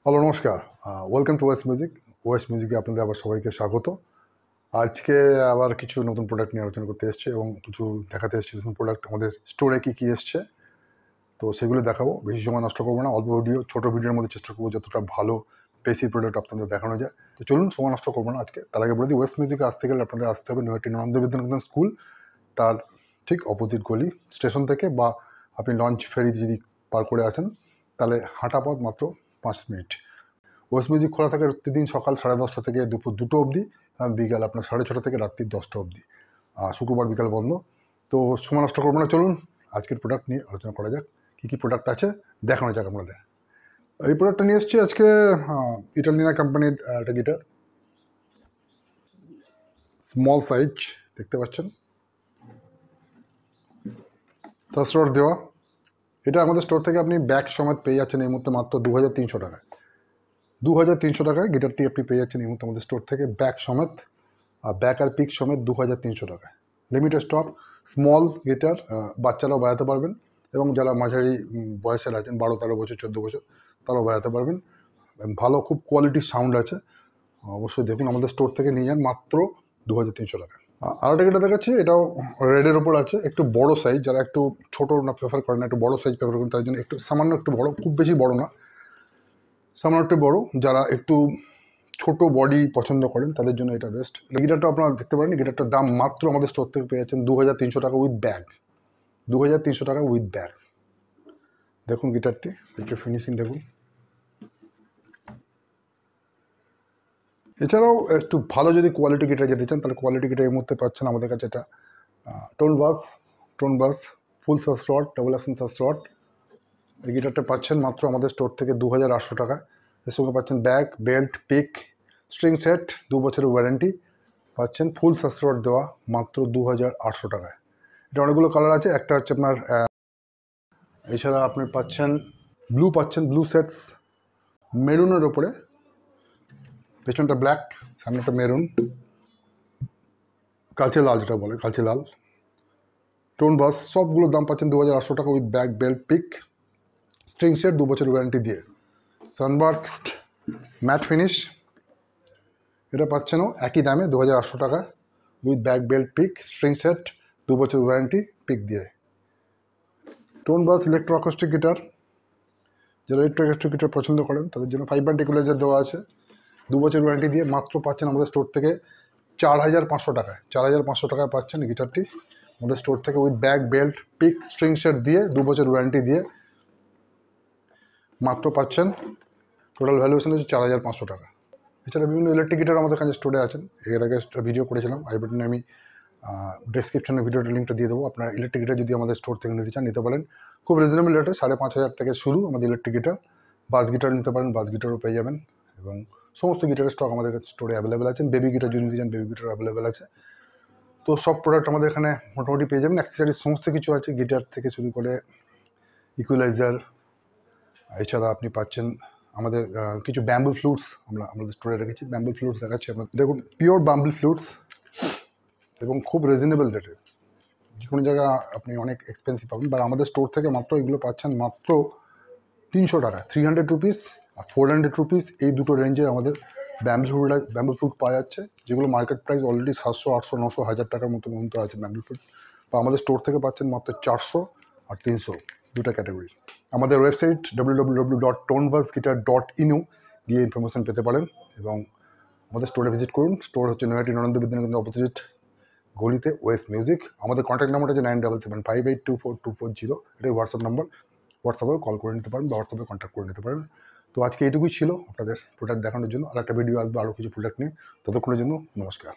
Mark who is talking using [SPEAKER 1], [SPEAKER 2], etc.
[SPEAKER 1] Hello নমস্কার, welcome to West music. West মিউজিকে আপনাদের আবার সবাইকে স্বাগত। আজকে আবার কিছু নতুন প্রোডাক্ট নিয়ে আলোচনা করতে এসেছি এবং কিছু দেখাতে এসেছি নতুন প্রোডাক্ট আমাদের স্টোরে কী এসছে। তো সেগুলো দেখাবো, বেশি সময় নষ্ট করবো না, অল্প ভিডিও, ছোটো ভিডিওর মধ্যে চেষ্টা করবো যতটা ভালো বেশি প্রোডাক্ট আপনাদের দেখানো যায়। তো চলুন, সময় নষ্ট করবো না আজকে। তার আগে বলে দিই, ওয়েস্ট মিউজিকে আসতে গেলে আপনাদের আসতে হবে নৈহাটি নরেন্দ্র বিদ্যানিকেতন স্কুল, তার ঠিক অপোজিট গলি স্টেশন থেকে, বা আপনি লঞ্চ ফেরি যদি পার করে আসেন তাহলে হাঁটা পথ মাত্র 5 মিনিট। ওয়েস্ট মিউজিক খোলা থাকে প্রতিদিন সকাল 10:30 থেকে দুপুর 2টো অবধি, বিকাল আপনার 6:30 থেকে রাত্রি 10টা অবধি, শুক্রবার বিকাল বন্ধ। তো সময় নষ্ট করবো না, চলুন আজকের প্রোডাক্ট নিয়ে আলোচনা করা যাক। কী প্রোডাক্ট আছে দেখানো যাক আপনাদের। এই প্রোডাক্টটা নিয়ে এসেছি আজকে ইটালিয়ানা কোম্পানির একটা গিটার, স্মল সাইজ, দেখতে পাচ্ছেন, থার্স্ট দেওয়া। এটা আমাদের স্টোর থেকে আপনি ব্যাগ সমেত পেয়ে যাচ্ছেন এই মুহূর্তে মাত্র 2300 টাকায়। 2300 টাকায় গিটারটি আপনি পেয়ে যাচ্ছেন এই মুহূর্তে আমাদের স্টোর থেকে ব্যাগ সমেত, আর ব্যাক আর পিক সমেত 2300 টাকায়। লিমিটেড স্টক, স্মল গিটার, বাচ্চারাও বাজাতে পারবেন এবং যারা মাঝারি বয়সের আছেন 12-13 বছর 14 বছর তারাও বাজাতে পারবেন। ভালো, খুব কোয়ালিটির সাউন্ড আছে। অবশ্যই দেখুন, আমাদের স্টোর থেকে নিয়ে যান মাত্র 2300 টাকা। আর একটা গিটার দেখাচ্ছি, এটাও রেডের ওপর আছে, একটু বড় সাইজ। যারা একটু ছোটো না প্রেফার করেন, একটু বড় সাইজ প্রেফার করেন, তার জন্য একটু সামান্য একটু বড়, খুব বেশি বড় না, সামান্য একটু বড়। যারা একটু ছোট বডি পছন্দ করেন তাদের জন্য এটা বেস্ট। গিটারটা আপনারা দেখতে পারেন, গিটারটার দাম মাত্র আমাদের স্টোর থেকে পেয়ে যাচ্ছেন 2300 টাকা উইথ ব্যাগ। 2300 টাকা উইথ ব্যাগ। দেখুন গিটারটি, একটু ফিনিশিং দেখুন। এছাড়াও একটু ভালো যদি কোয়ালিটি গিটার যেতে চান তাহলে কোয়ালিটি গিটার এই মুহূর্তে পাচ্ছেন আমাদের কাছে। এটা টোন বাস ফুল সাস রড, ডাবল অ্যাসেন্স সাস রড। এই গিটারটা পাচ্ছেন মাত্র আমাদের স্টোর থেকে 2800 টাকা। এর সঙ্গে পাচ্ছেন bag, belt, pick, string set, 2 বছরের ওয়ারেন্টি পাচ্ছেন, ফুল সাস রড দেওয়া, মাত্র 2800 টাকায়। এটা অনেকগুলো কালার আছে। একটা হচ্ছে আপনার, এছাড়া আপনি পাচ্ছেন ব্লু সেটস, মেরুনের ওপরে, পেছনটা ব্ল্যাক, সামনেটা মেরুন, কালচে লাল, যেটা বলে কালচে লাল। টোন বাস, সবগুলোর দাম পাচ্ছেন 2800 টাকা with bag, belt, pick, string set, 2 বছরের ওয়ারেন্টি দিয়ে। সানবার্স্ট ম্যাট ফিনিশ, এটা পাচ্ছেনও একই দামে 2800 টাকা with bag, belt, pick, string set, 2 বছর ওয়ারেন্টি পিক দিয়ে। Tone bass electro acoustic guitar, যারা ইলেকট্রো অ্যাকোস্টিক গিটার পছন্দ করেন তাদের জন্য 5 ব্যান্ড ইকুয়ালাইজার দেওয়া আছে, 2 বছর ওয়ারেন্টি দিয়ে। মাত্র পাচ্ছেন আমাদের স্টোর থেকে 4500 টাকায়। 4500 টাকায় পাচ্ছেন গিটারটি আমাদের স্টোর থেকে with bag, belt, pick, string set দিয়ে, 2 বছর ওয়ারেন্টি দিয়ে মাত্র পাচ্ছেন। টোটাল ভ্যালুয়েশন হচ্ছে 4500 টাকা। এছাড়া বিভিন্ন ইলেকট্রিক গিটার আমাদের কাছে স্টোরে আছেন। এর আগে ভিডিও করেছিলাম, আই বাটনে আমি ডেসক্রিপশনে ভিডিওটা লিঙ্কটা দিয়ে দেবো। আপনারা ইলেকট্রিক গিটার যদি আমাদের স্টোর থেকে নিতে চান নিতে পারেন, খুব রিজনেবল রেটে, 5500 থেকে শুরু আমাদের ইলেকট্রিক গিটার। বাস গিটার নিতে পারেন, বাস গিটারও পেয়ে যাবেন, এবং সমস্ত গিটারের স্টক আমাদের কাছে স্টোরে অ্যাভেলেবেল আছে। বেবি গিটার যদি নিতে চান, বেবি গিটার অ্যাভেলেবেল আছে। তো সব প্রোডাক্ট আমাদের এখানে মোটামুটি পেয়ে যাবেন। অ্যাক্সেসরিজ সমস্ত কিছু আছে, গিটার থেকে শুরু করে ইকুয়ালাইজার। এছাড়া আপনি পাচ্ছেন আমাদের কিছু ব্যাম্বু ফ্লুটস আমাদের স্টোরে রেখেছি। ব্যাম্বু ফ্লুটস দেখাচ্ছি আপনার, দেখুন, পিওর ব্যাম্বু ফ্লুটস এবং খুব রিজনেবল রেটে। যে কোনো জায়গায় আপনি অনেক এক্সপেন্সিভ পাবেন, বাট আমাদের স্টোর থেকে মাত্র এগুলো পাচ্ছেন মাত্র 300 টাকা। 300 রুপিস আর 400 রুপিস, এই দুটো রেঞ্জে আমাদের ব্যাম্বু ফ্লুট পাওয়া যাচ্ছে, যেগুলো মার্কেট প্রাইস অলরেডি 700, 800, 900, 1000 টাকার মতো আছে ব্যাম্বু ফ্লুট। বা আমাদের স্টোর থেকে পাচ্ছেন মাত্র 400 আর 300, দুটো ক্যাটাগরি। আমাদের ওয়েবসাইট www.tonebuzguitar.in গিয়ে ইনফরমেশন পেতে পারেন, এবং আমাদের স্টোরে ভিজিট করুন। স্টোর হচ্ছে নৈহাটি নরেন্দ্র বিদ্যানিকেতন অপোজিট গলিতে, ওয়েস্ট মিউজিক। আমাদের কন্ট্যাক্ট নাম্বার হচ্ছে 9775824240, এটাই হোয়াটসঅ্যাপ নাম্বার। হোয়াটসঅ্যাপেও কল করে নিতে পারেন বা হোয়াটসঅ্যাপে কন্ট্যাক্ট করে নিতে পারেন। তো আজকে এইটুকুই ছিল আপনাদের প্রোডাক্ট দেখানোর জন্য। আর একটা ভিডিও আসবে আরও কিছু প্রোডাক্ট নিয়ে। ততক্ষণের জন্য নমস্কার।